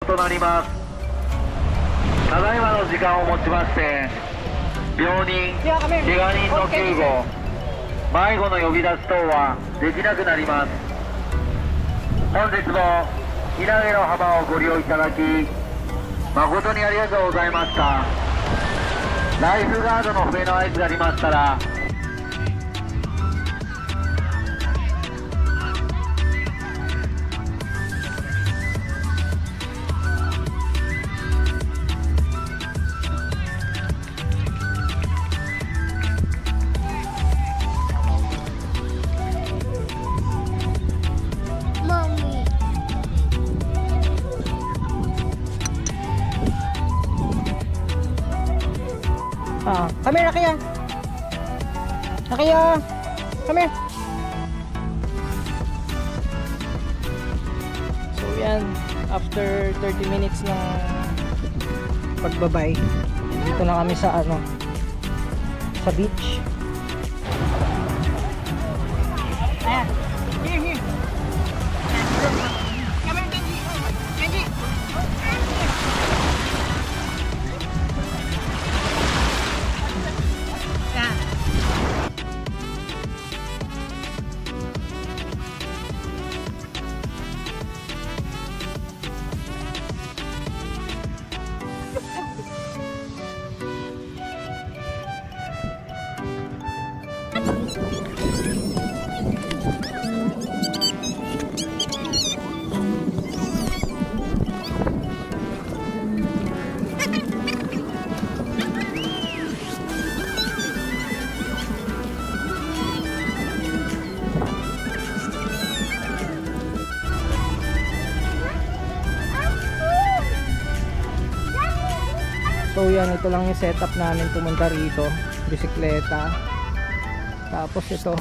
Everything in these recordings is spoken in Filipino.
となります。ただいまの時間をもちまして病人、怪我人の救護、迷子の呼び出し等はできなくなります。本日も稲毛の浜をご利用いただき誠にありがとうございました。ライフガードの笛の合図がありましたらcome here, Nakia. Nakia, come here. So yan, after 30 minutes na pagbabay, dito na kami sa sa beach. Ayan, here. Come here, Kenji. So yan, ito lang yung setup namin pumunta rito. Bisikleta. Tapos itong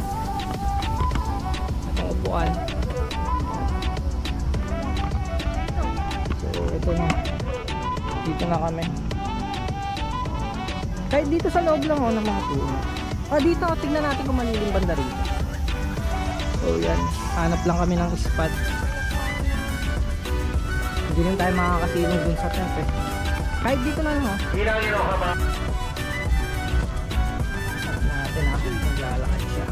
upuan. So ito na. Dito na kami. Kahit dito sa loob lang ng mga puno. Dito, tignan natin kung malilim banda rito. So yan, hanap lang kami ng spot. Hindi rin tayo makakasilong dun sa tent eh. Kahit dito na natin maglalakad siya.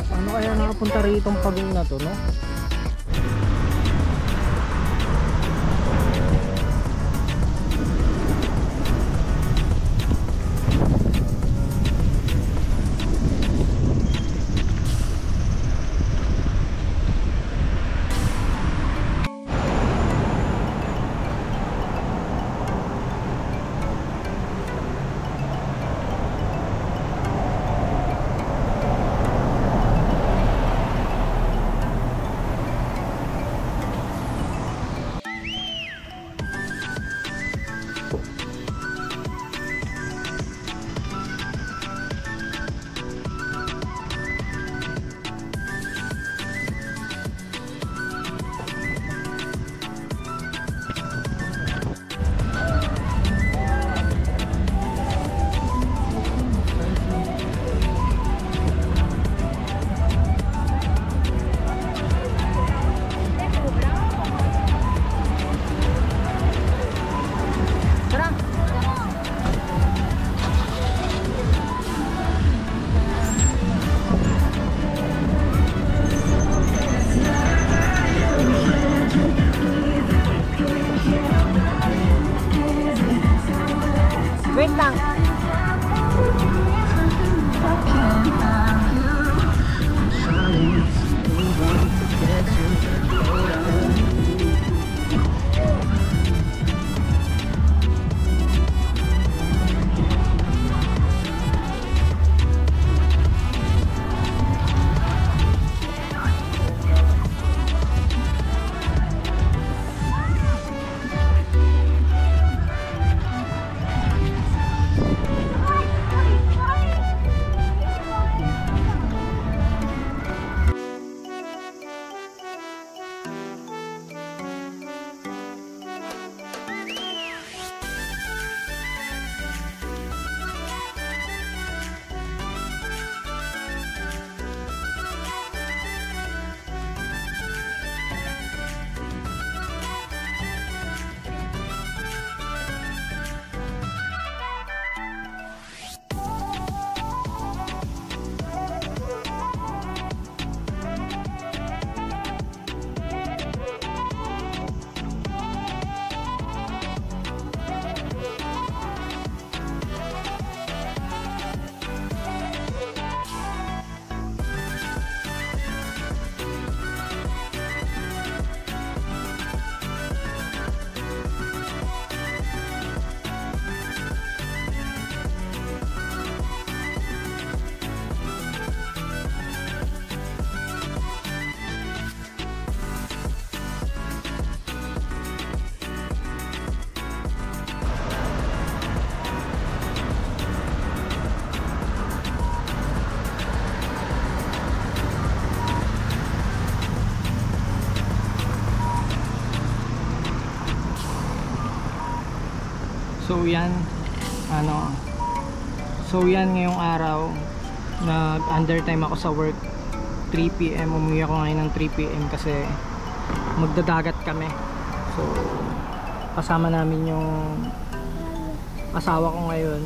Ano kaya nakapunta rito ang pagong na to, no? So yan, ngayong araw nag undertime ako sa work. 3 PM, umuwi ako ngayon ng 3 PM kasi magdadagat kami. So kasama namin yung asawa ko ngayon.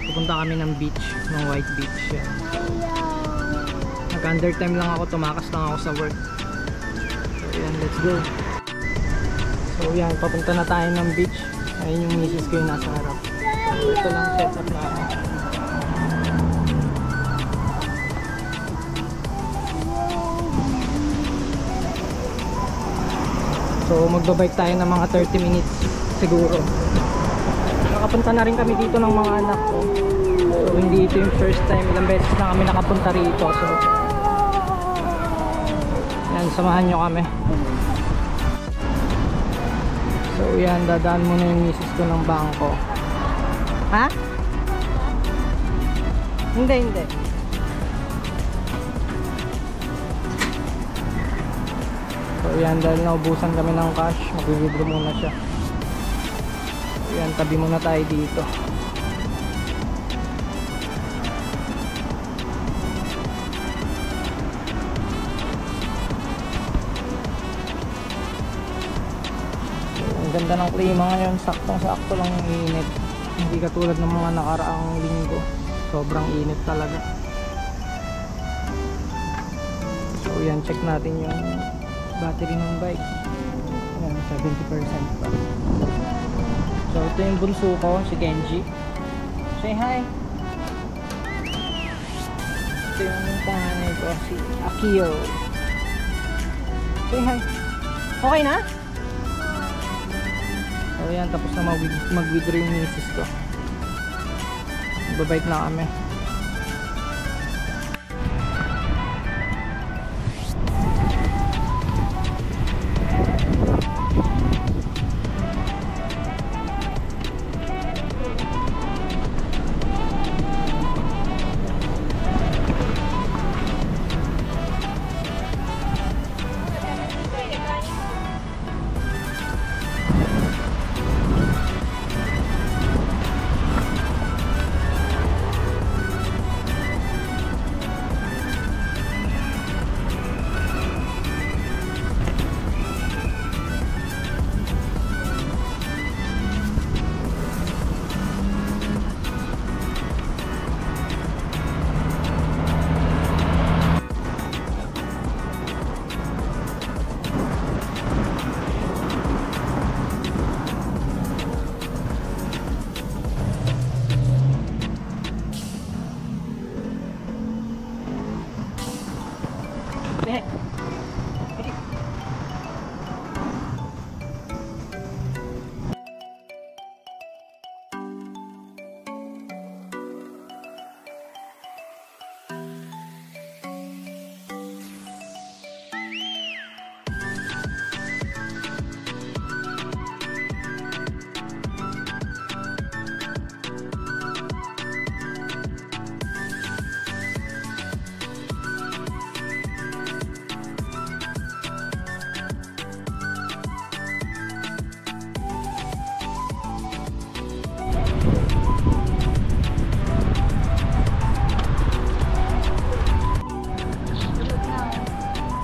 Pupunta kami ng beach, ng White Beach. Yan. Nag undertime lang ako, tumakas lang ako sa work. So yan, let's go. So yan, papunta na tayo ng beach. Ayun yung misis ko yung nasa harap. So ito lang setup namin. So magbabike tayo ng mga 30 minutes siguro. Nakapunta na rin kami dito ng mga anak ko. So hindi ito yung first time, ilang beses na kami nakapunta rito. So yan, samahan nyo kami. So yan, dadaan muna yung misis ko ng bangko. Ha? Hindi. So yan, dahil naubusan kami ng cash, mag-withdraw muna siya. So yan, tabi muna tayo dito. Ang ganda ng klima ngayon, saktong-sakto lang yung init. Hindi katulad ng mga nakaraang linggo. Sobrang init talaga. So yan, check natin yung battery ng bike. Yan, 70% pa. So ito yung bunso ko, si Kenji. Say hi! Ito yung panganay ko, si Akio. Say hi! Okay na? So yan, tapos na mag-withdraw yung misis ko. Magbabike na kami.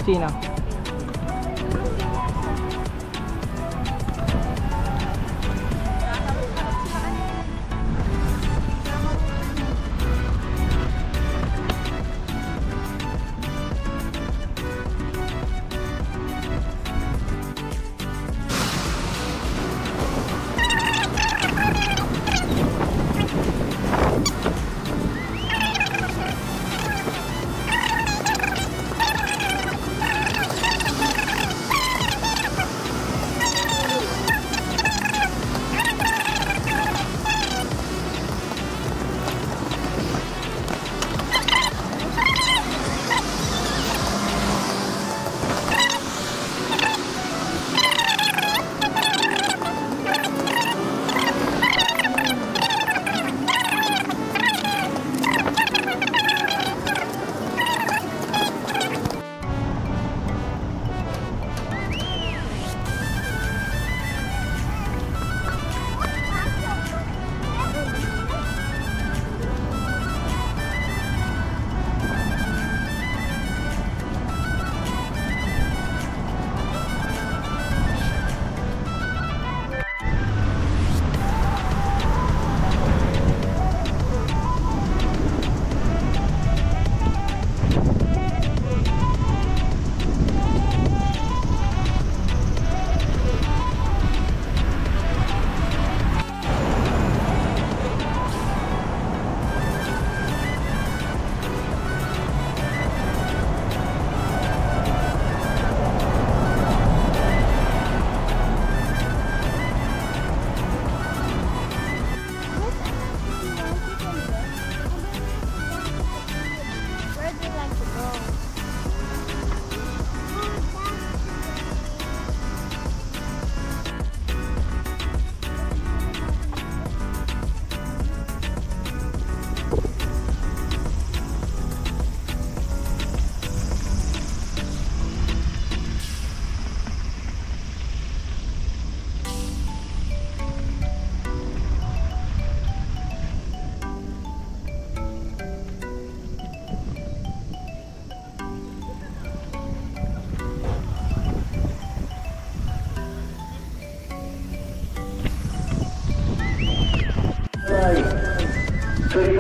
Sino?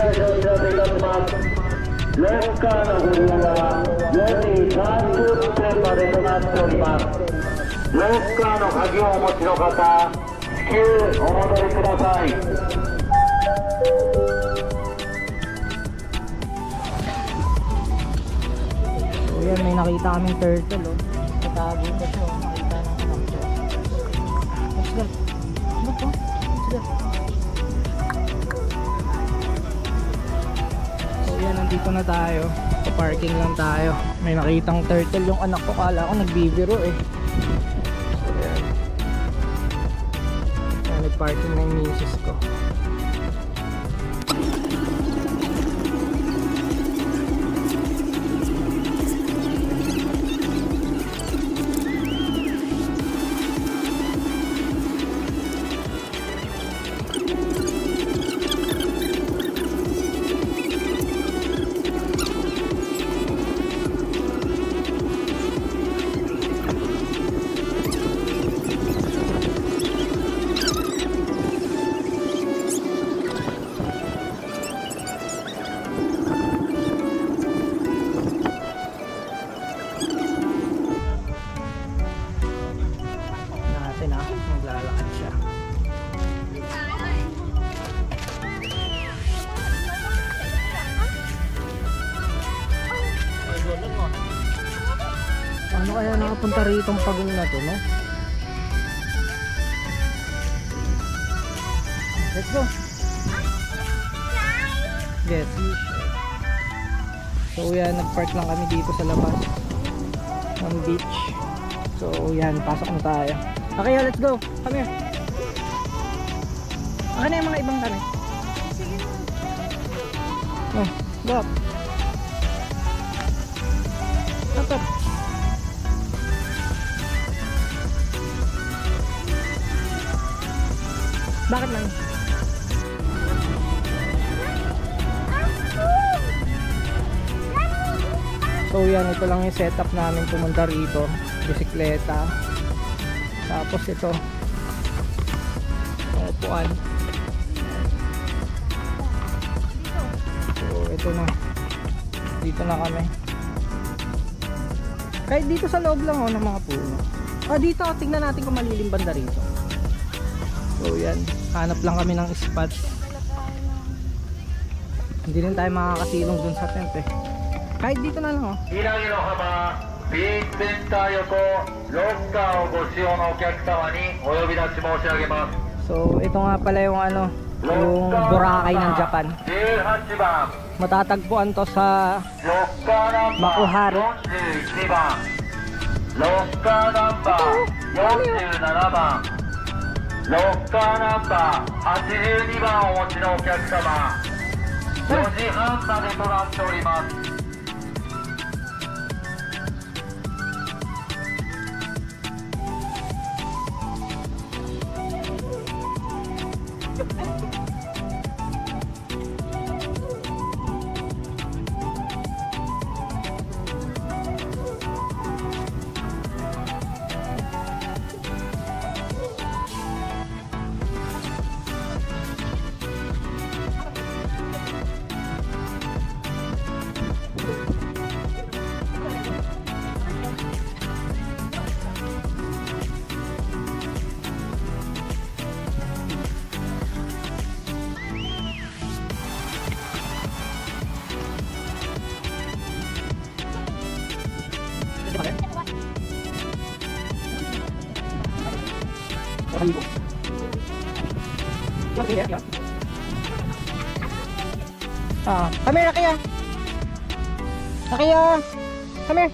返しお知らせいたします。ロッカーのご利用は4時30分までとなっております。ロッカーの鍵をお持ちの方、至急お戻りください。So yan, may nakita kaming turtle oh. Tatago ko siya oh. Nakita ng anak ko. What's that? Ano po? What's that? So yan, nandito na tayo. Pa-parking lang tayo. May nakitang turtle yung anak ko. Kala ko nagbibiro eh. So yan. Yan, nag-parking na yung misis ko. Maglalakad siya. Paano kaya nakapunta rito ang pagong na to, no? Let's go. Yes, so yan, nag-park lang kami dito sa labas ng beach. So yan, pasok na tayo. Okay, let's go. Come here. Akin na yung mga ibang kami. Oh, go up. Up, up. Bakit man? So yan, ito lang yung setup namin pumunta rito. Bisikleta. Tapos ito upuan. So ito na, dito na kami. Kahit dito sa loob lang ng mga puno. Dito tingnan natin kung malilim banda rito. So yan, hanap lang kami ng spot. Hindi rin tayo makakasilong dun sa tent eh. Kahit dito na lang Hiragi no Hamaビーチセンター横ロッカーをご使用のお客様にお呼び立ち申し上げます。 So ito nga pala yung yung Boracay ng Japan. 18番 Matatagpuan to sa ロッカーナンバー Makuhari. 41番ロッカーナンバー47番ロッカーナンバー82番をお持ちのお客様4時半までとなっております。Come here, Akaya. Akaya, come here.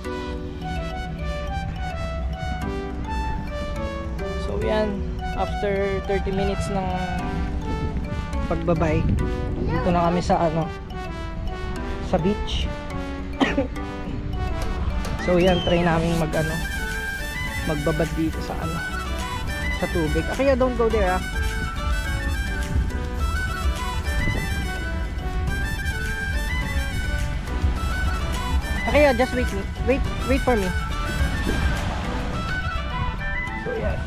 So yan, after 30 minutes ng pagbabay, dito na kami sa sa beach. So yan, try namin magbabad dito sa sa tubig. Akaya, don't go there ah. Okay, just wait for me. So yeah.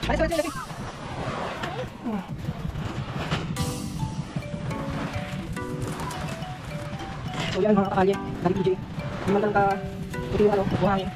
Alis, alis, alis. So yan mga kakalye, ng DJ. Hindi man lang puti yung buhangin.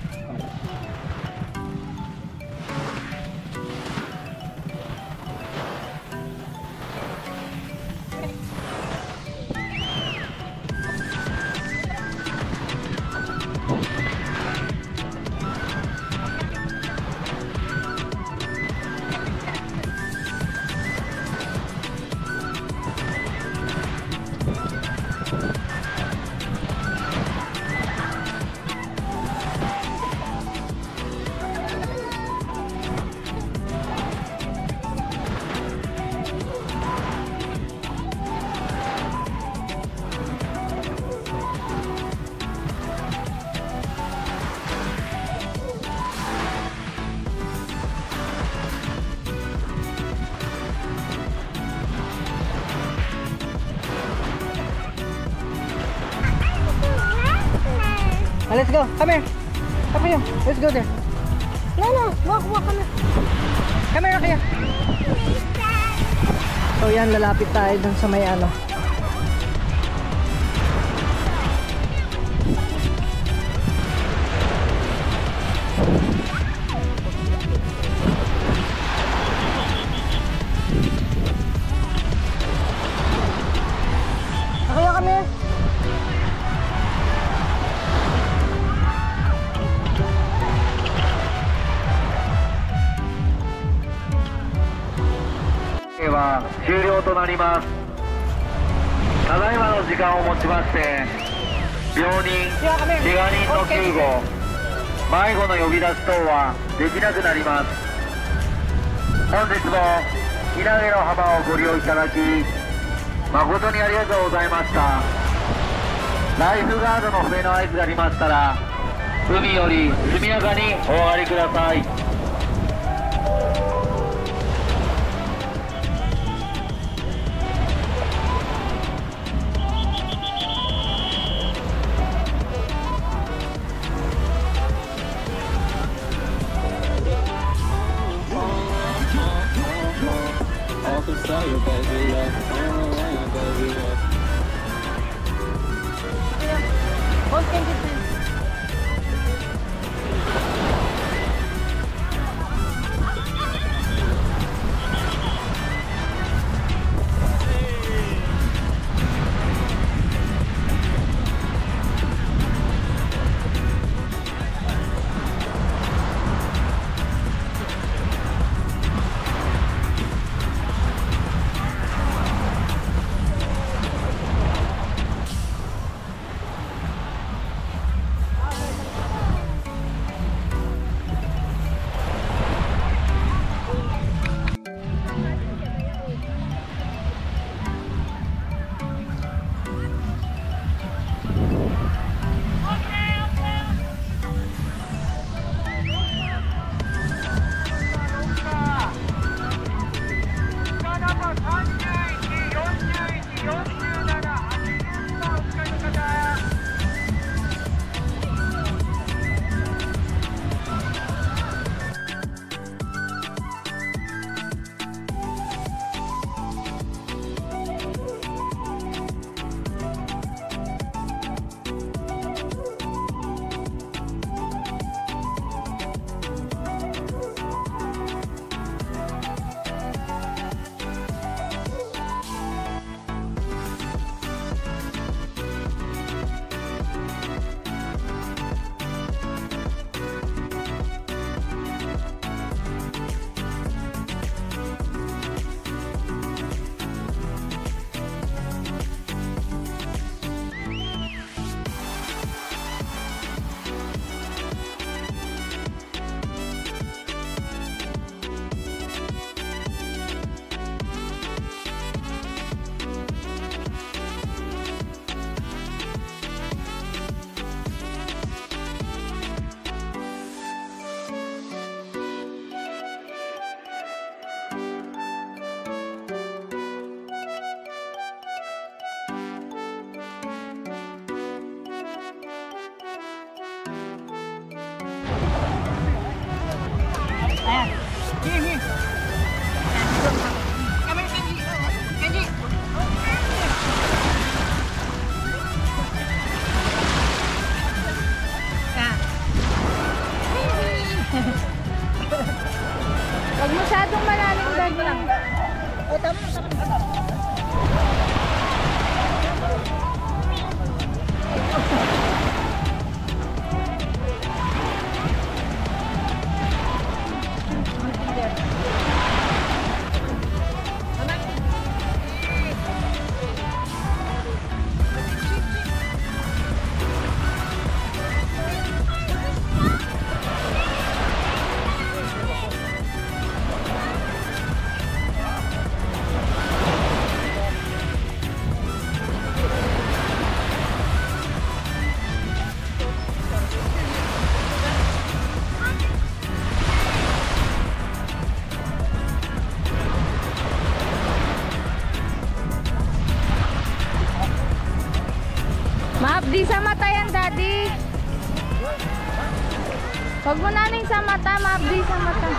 Let's go. Come here. Come here. Let's go there. No, walk, come here. Come here, Kaya. So yan, lalapit tayo dun sa may ano. Kaya kami.は終了となります。ただいまの時間をもちまして病人、怪我人の救護、迷子の呼び出し等はできなくなります。本日も稲毛の浜をご利用いただき誠にありがとうございました。ライフガードの笛の合図がありましたら海より速やかにお上がりください。Maabdi sa mata yan, Daddy. Huwag mo naning sa mata, maabdi sa mata.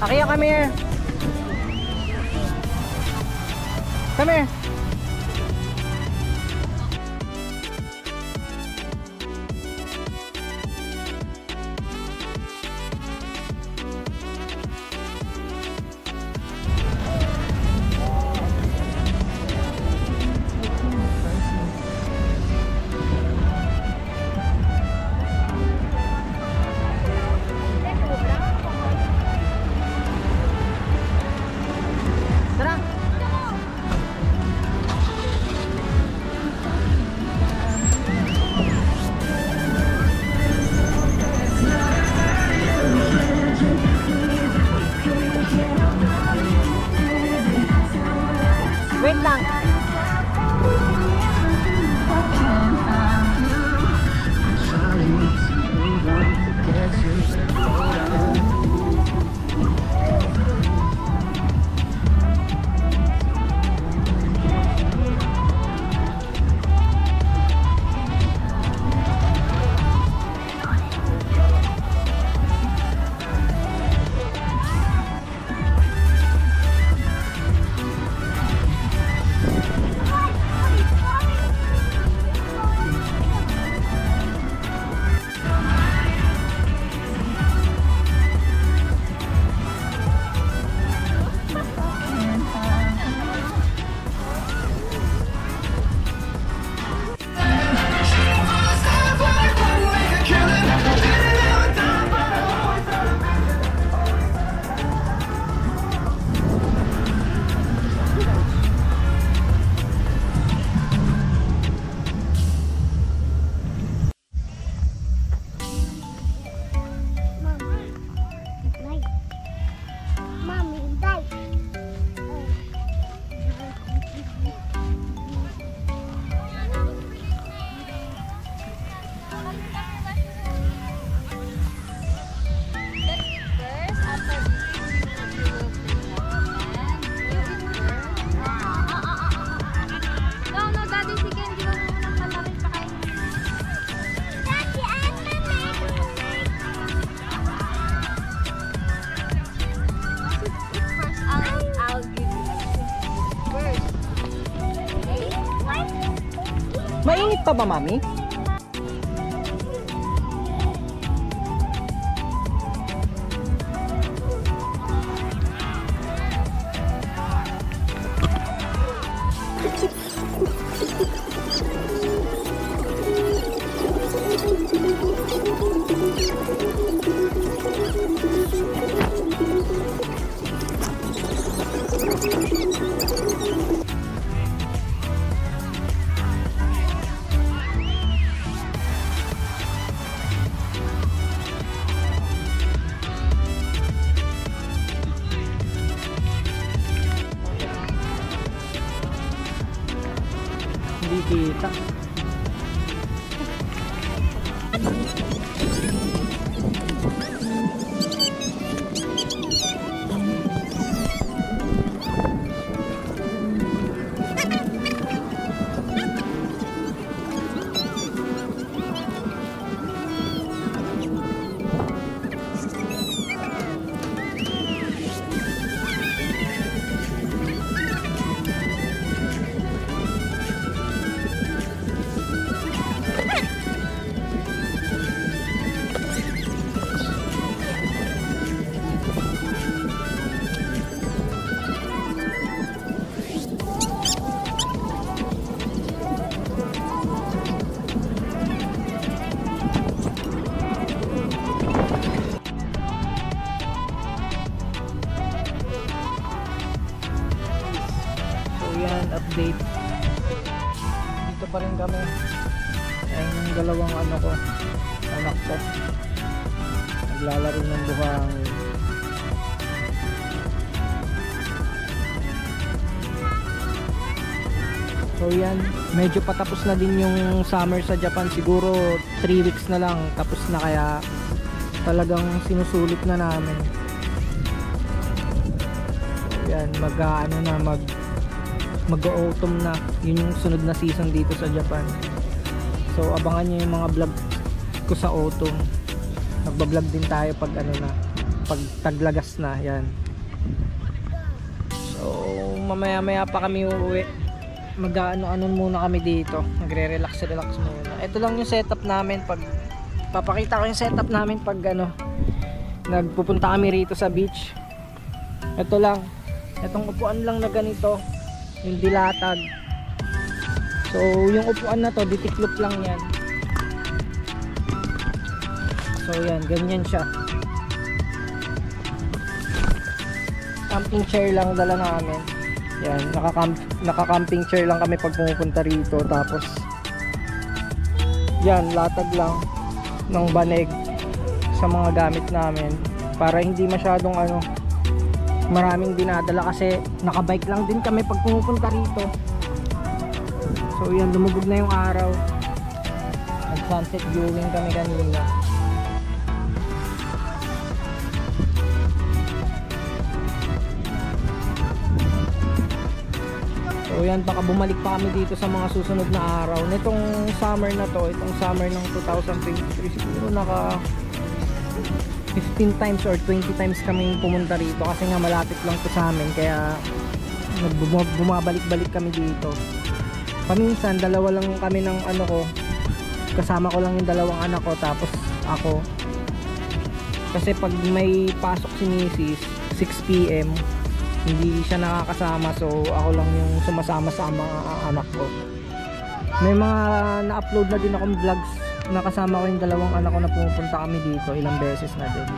Akiya, come here. Come here. Wait lang. Mainit pa ba, Mami? nakikita. Update. Dito pa rin kami. Ayun yung dalawang anak ko. Naglalaro ng buhangin. So yan, medyo patapos na din yung summer sa Japan. Siguro 3 weeks na lang tapos na, kaya talagang sinusulit na namin. So yan, mag-autumn na. Yun yung sunod na season dito sa Japan. So abangan nyo yung mga vlog ko sa autumn. Magbablog din tayo pag pag taglagas na. Yan. So mamaya pa kami uuwi. Mag-ano muna kami dito. Magre-relax muna. Ito lang yung setup namin. Papakita ko yung setup namin pag nagpupunta kami rito sa beach. Ito lang. Itong upuan lang na ganito, yung dilatag. So yung upuan na to, ditiklop lang yan. So yan, ganyan siya. Camping chair lang dala namin. Yan, naka-camping chair lang kami pag pumupunta rito. Tapos yan, latag lang ng banig sa mga gamit namin para hindi masyadong maraming dinadala, kasi nakabike lang din kami pag pumupunta rito. So yan, lumubog na yung araw. Nag-sunset viewing kami kanina. So yan, baka bumalik pa kami dito sa mga susunod na araw. Nitong summer na to, itong summer ng 2023, siguro naka 15 times or 20 times kami pumunta rito, kasi nga malapit lang to sa amin, kaya bumabalik-balik kami dito. Paminsan dalawa lang kami ng kasama ko lang yung dalawang anak ko, tapos ako, kasi pag may pasok si Mrs. 6 PM hindi siya nakakasama, so ako lang yung sumasama sa mga anak ko. May mga na-upload na din akong vlogs nakasama ko yung dalawang anak ko na pumupunta kami dito, ilang beses na din.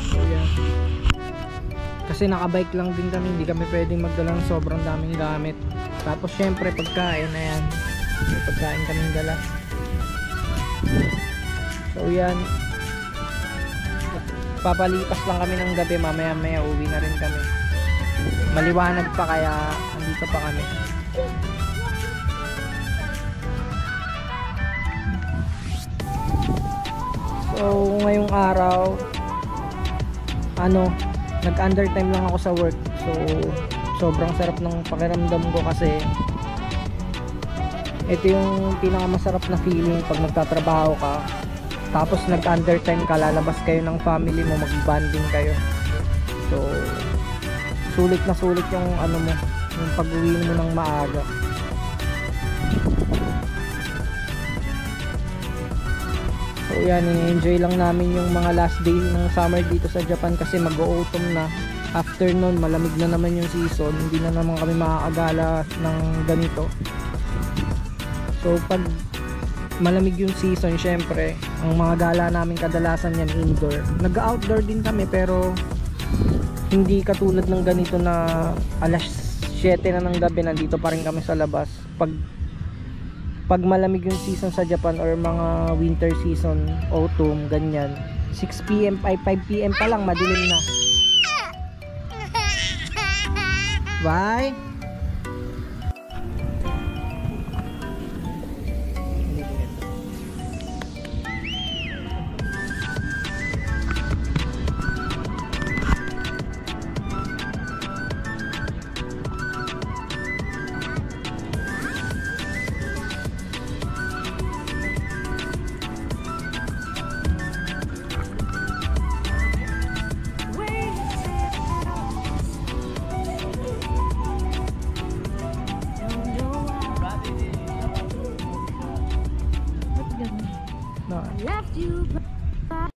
So yeah, kasi nakabike lang din kami, hindi kami pwedeng magdala ng sobrang daming gamit. Tapos syempre pagkain, ayan, may pagkain kaming dala. So yan, papalipas lang kami ng gabi, mamaya uwi na rin kami. Maliwanag pa, kaya andito pa kami. So ngayong araw nag-undertime lang ako sa work. So sobrang sarap ng pakiramdam ko, kasi ito yung pinakamasarap na feeling pag nagtatrabaho ka, tapos nag-undertime ka, lalabas kayo ng family mo, mag-bonding kayo. So sulit na sulit yung yung pag-uwi mo ng maaga. So yan, i-enjoy lang namin yung mga last day ng summer dito sa Japan, kasi mag-autumn na. After nun, malamig na naman yung season, hindi na naman kami makakagala ng ganito. So pag malamig yung season, syempre ang mga gala namin kadalasan yan indoor. Nag-outdoor din kami, pero hindi katulad ng ganito na alas 7 na ng gabi nandito pa rin kami sa labas. Pag malamig yung season sa Japan, or mga winter season, autumn, ganyan, 6 PM, 5 PM pa lang madilim na. Bye!